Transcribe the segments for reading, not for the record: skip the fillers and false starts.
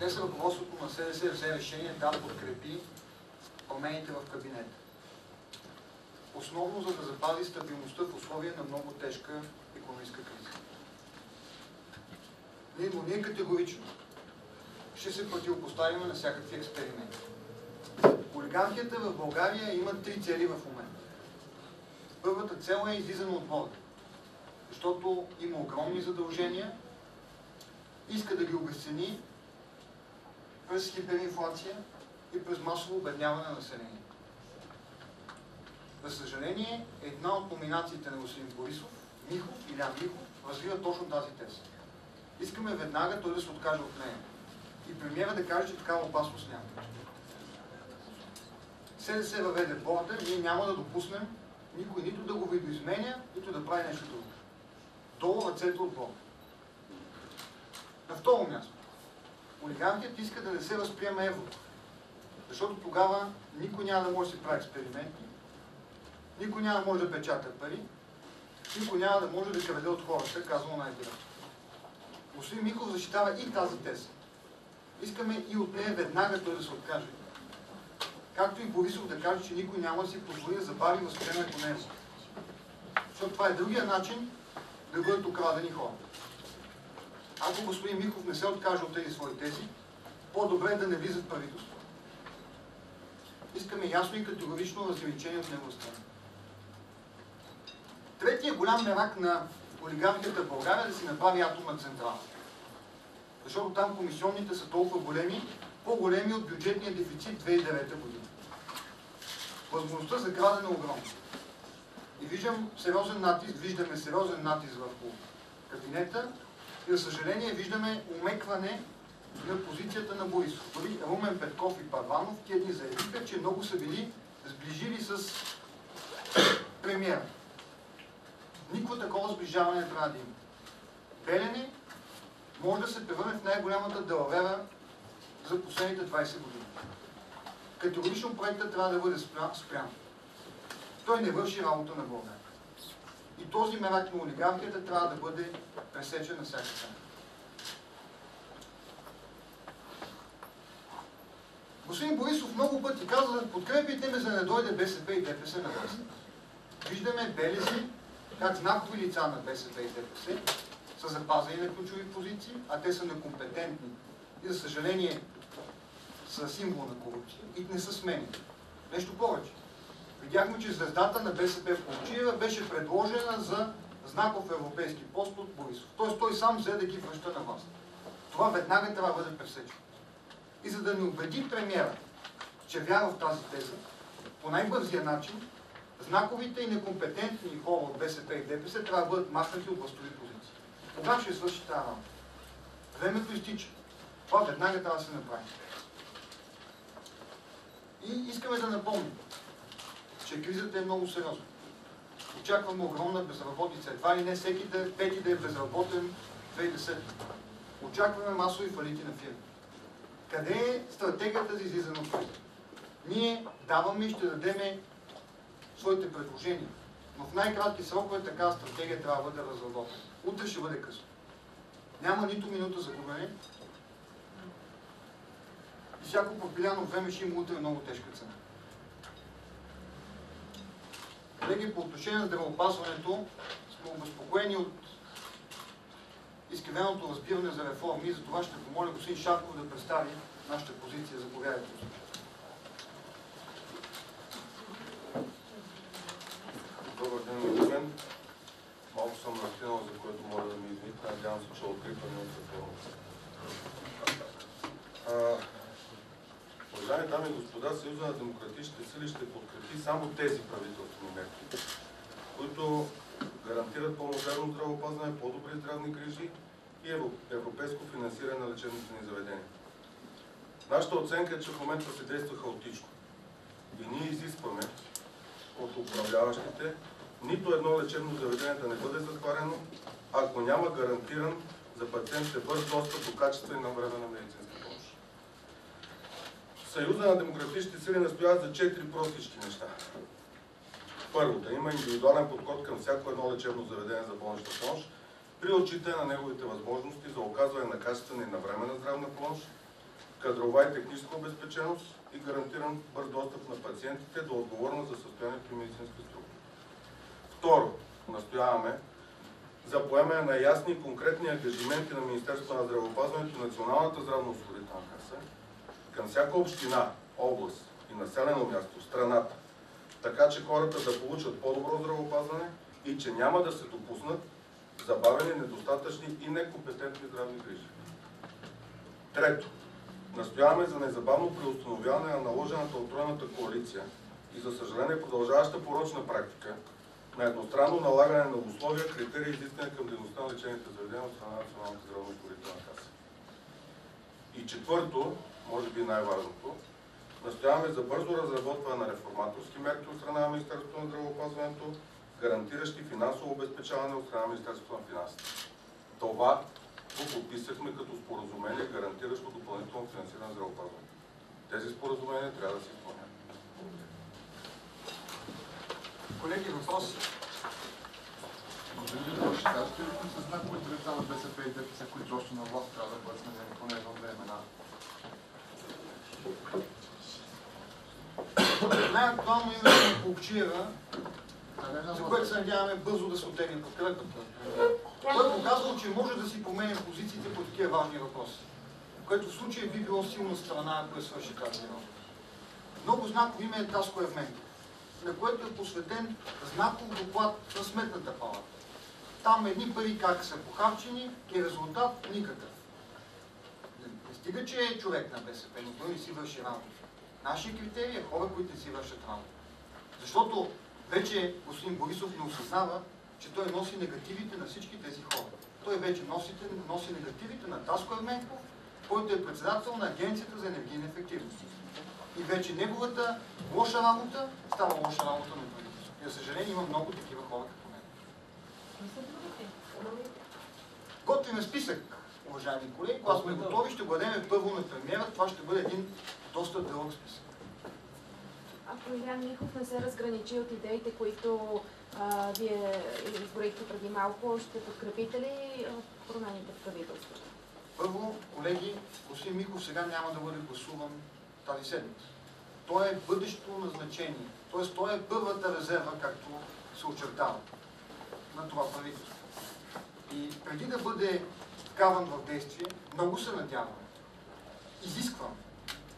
Днес ръководството на СДС взе решение да подкрепи промените в кабинета. Основно за да запази стабилността в условия на много тежка икономическа криза. Ние категорично ще се противопоставим на всякакви експерименти. Олигархията в България има три цели в момента. Първата цел е излизане от борда, защото има огромни задължения, иска да ги обезцени през хиперинфлация и през масово обедняване на населението. За съжаление, една от номинациите на господин Борисов, Илян Михов, развива точно тази теза. Искаме веднага той да се откаже от нея. И премиера да каже, че такава опасност няма. СДС въведе борда, ние няма да допуснем никой нито да го видоизменя, нито да прави нещо друго. Долу ръцете от борда. На второ място, олигархият иска да не се възприема еврото. Защото тогава никой няма да може да си прави експерименти, никой няма да може да печата пари, никой няма да може да краде от хората, казвам най-директно. Господин Михов защитава и тази теза. Искаме и от нея веднага той да се откаже. Както и Борисов да каже, че никой няма да си позволи да забави възприемането на еврото. Защото това е другия начин да бъдат украдени хора. Ако господин Михов не се откаже от тези свои тези, по-добре е да не влизат в правителство. Искаме ясно и категорично разграничение от негова страна. Третия голям мерак на олигархията в България е да си направи атомна централа. Защото там комисионните са толкова големи, по-големи от бюджетния дефицит 2009 година. Възможността за крадене е огромна. И виждаме сериозен натиск върху кабинета и, за съжаление, виждаме умекване на позицията на Борисов. Дори Румен Петков и Първанов тия дни заявиха, че много са били сближили с премиера. Никакво такова сближаване не трябва да има. Белене може да се превърне в най-голямата далавера за последните 20 години. Категорично проектът трябва да бъде спрян. Той не върши работа на България. И този мерак на олигархията трябва да бъде пресечен на всяка цена. Господин Борисов много пъти каза, подкрепите ме, за да не дойде БСП и ДПС на власт. Виждаме белези, как знакови лица на БСП и ДПС са запазени на ключови позиции, а те са некомпетентни и, за съжаление, са символ на корупция и не са сменени. Нещо повече. Видяхме, че звездата на БСП в Пловдив беше предложена за знаков европейски пост от Борисов. Тоест той сам взе да ги връща на власт. Това веднага трябва да бъде пресечено. И за да ни убеди премиера, че вярва в тази теза, по най-бързия начин, знаковите и некомпетентни хора от БСП и ДПС трябва да бъдат махнати от властови позиции. Кога ще свърши тази работа? Времето изтича. Това веднага трябва да се направи. И искаме да напомним, че кризата е много сериозна. Очакваме огромна безработица. Едва ли не всеки пети да е безработен 2010. Очакваме масови фалити на фирми. Къде е стратегията за излизане от кризата? Ние даваме и ще дадем своите предложения. Но в най-кратки срокове такава стратегия трябва да бъде разработена. Утре ще бъде късно. Няма нито минута за губене. И всяко пропиляно време ще има утре много тежка цена. Колеги, по отношение на здравеопазването сме обезпокоени от изкривеното разбиране за реформи и за това ще помоля господин Шарков да представи нашата позиция. Заповядайте. Добър ден на мен. Малко съм разпинал, за което моля да ми извините. Надявам се, че открипване от реформата. Уважаеми дами и господа, Съюза на демократичните сили ще подкрепи само тези правителствени мерки, които гарантират по-модерно здравеопазване, по-добри здравни грижи и европейско финансиране на лечебните ни заведения. Нашата оценка е, че в момента се действа хаотично. И ние изискваме от управляващите нито едно лечебно заведение да не бъде затварено, ако няма гарантиран за пациентите бърз достъп до качествена и навременна медицинска помощ. Съюза на демократичните сили настояват за 4 простички неща. Първо, да има индивидуален подход към всяко едно лечебно заведение за болнична помощ при отчитане на неговите възможности за оказване на качествена и навременна здравна помощ, кадрова и техническа обезпеченост и гарантиран бърз достъп на пациентите до отговорност за състоянието на медицинска структура. Второ, настояваме за поемане на ясни и конкретни ангажименти на Министерството на здравеопазването и Националната здравноосигурителна каса към всяка община, област и населено място в страната, така че хората да получат по-добро здравеопазване и че няма да се допуснат забавени, недостатъчни и некомпетентни здравни грижи. Трето, настояваме за незабавно преустановяване на наложената от тройната коалиция и за съжаление продължаваща порочна практика на едностранно налагане на условия, критерии и изисквания към дейността на лечебните заведения от страна на Националната здравноосигурителна каса. И четвърто, може би най-важното, настояваме за бързо разработване на реформаторски мерки от страна на Министерството на здравеопазването, гарантиращи финансово обезпечаване от страна на Министерството на финансите. Това го подписахме като споразумение, гарантиращо допълнително финансиране на здравеопазването. Тези споразумения трябва да се изпълнят. Колеги, въпроси? Може ли да кажете ли кои са знаковите лица на БСП и ДПС, които още на власт трябва да бъдат сменени поне едно-две имена? Най-актуално име на Плугчиева, за което се надяваме бързо да се оттегне подкрепата. Той показва, че може да си променя позициите по такива важни въпроси, което в случая би било силна страна, ако свърши тази работа. Много знаково име е Таско Ерменков, на което е посветен знаков доклад на Сметната палата. Там едни пари как са похарчени и резултат никакъв. Не стига, че е човек на БСП, но той не си върши работа. Нашия критерий е хора, които не си вършат работа. Защото вече господин Борисов не осъзнава, че той носи негативите на всички тези хора. Той вече носи негативите на Таско Ерменков, който е председател на Агенцията за енергийна ефективност. И вече неговата лоша работа става лоша работа на правителството. И за съжаление има много такива хора като мен. Готвиме списък, уважаеми колеги. Когато сме готови, ще го дадем първо на премиера. Това ще бъде един доста дълъг списък. Ако Илян Михов не се разграничи от идеите, които вие изброихте преди малко, ще подкрепите ли промените в правителството? Първо, колеги, господин Михов сега няма да бъде гласуван тази седмица. Той е бъдещото назначение. Т.е. той е първата резерва, както се очертава на това правителство. И преди да бъде вкаран в действие, много се надявам, изисквам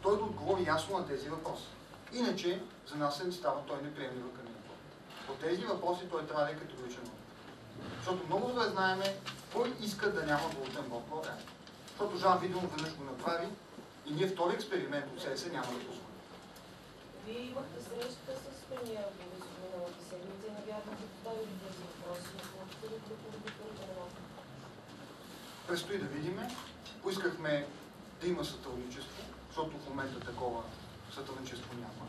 той да отговори ясно на тези въпроси. Иначе за нас се става той неприемлива кандидатура. По тези въпроси той трябва да е категоричен. Защото много добре знаеме кой иска да няма валутен блок в България. Защото Жан Виденов веднъж го направи и ние втори експеримент от себе си няма да позволим. Вие имахте среща с премиера Борисов миналата седмица и навярно да поставили тези въпроси. Предстои да видиме. Поискахме да има сътрудничество, защото в момента такова сътрудничество няма.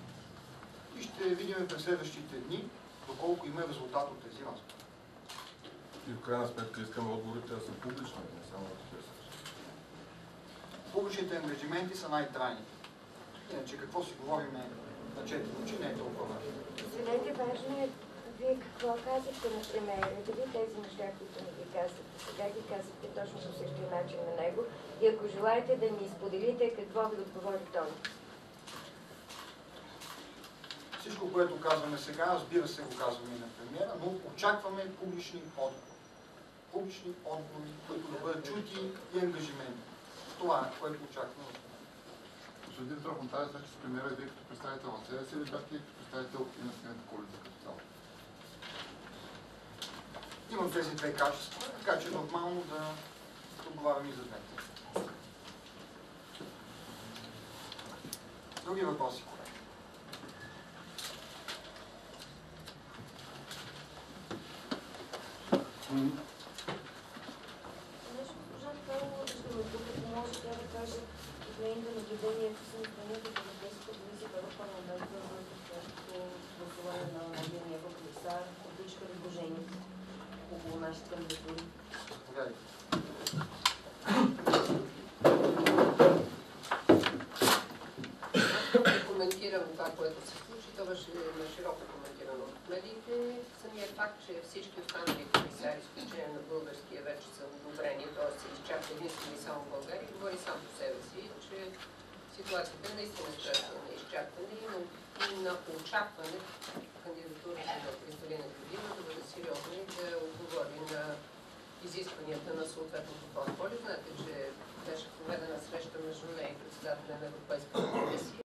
И ще видим през следващите дни, доколко има резултат от тези разговори. И в крайна сметка искаме отговорите да са публични, не само да се Публичните ангажименти са най-трайни. Иначе какво си говорим на четири очи, не е толкова важно. Следете, важно е вие какво казахте на премиера, дали тези неща, които ни ги казахте сега, ги казахте точно по същия начин на него и ако желаете да ни споделите какво ви отговори той. Всичко, което казваме сега, разбира се, го казваме и на премиера, но очакваме публични отговори. Публични отговори, които да бъдат чути и ангажименти. Това е, което очакваме. Господин Димитров, на тази среща с премиера и вие като представител на себе си или бяхте като представител и на Синята коалиция като цяло? Имам тези две качества, така че е нормално да отговарям и за двете. Други въпроси, колеги? Нещо, госпожа Калова, виждаме тук, ако може тя да каже от нейните наблюдения, че са страните в Европейската комисия в парламента за гласуване на Евгения Комисар, отлича предложението около нашите кандидатури. Заповядайте. Коментирам това, което се случи. Това беше на широко коментирано от медиите. Самият факт, че всички останали комисари, изключение на българския, вече са одобрени, т.е. се изчаква единствено и само в България, говори сам по себе си, че ситуацията е наистина страшна на изчакване и на очакване кандидатурата на Кристалина Георгиева да бъде сериозна и да отговори на изискванията на съответното портфолио. Знаете, че беше проведена среща между нея и председателя на Европейската комисия.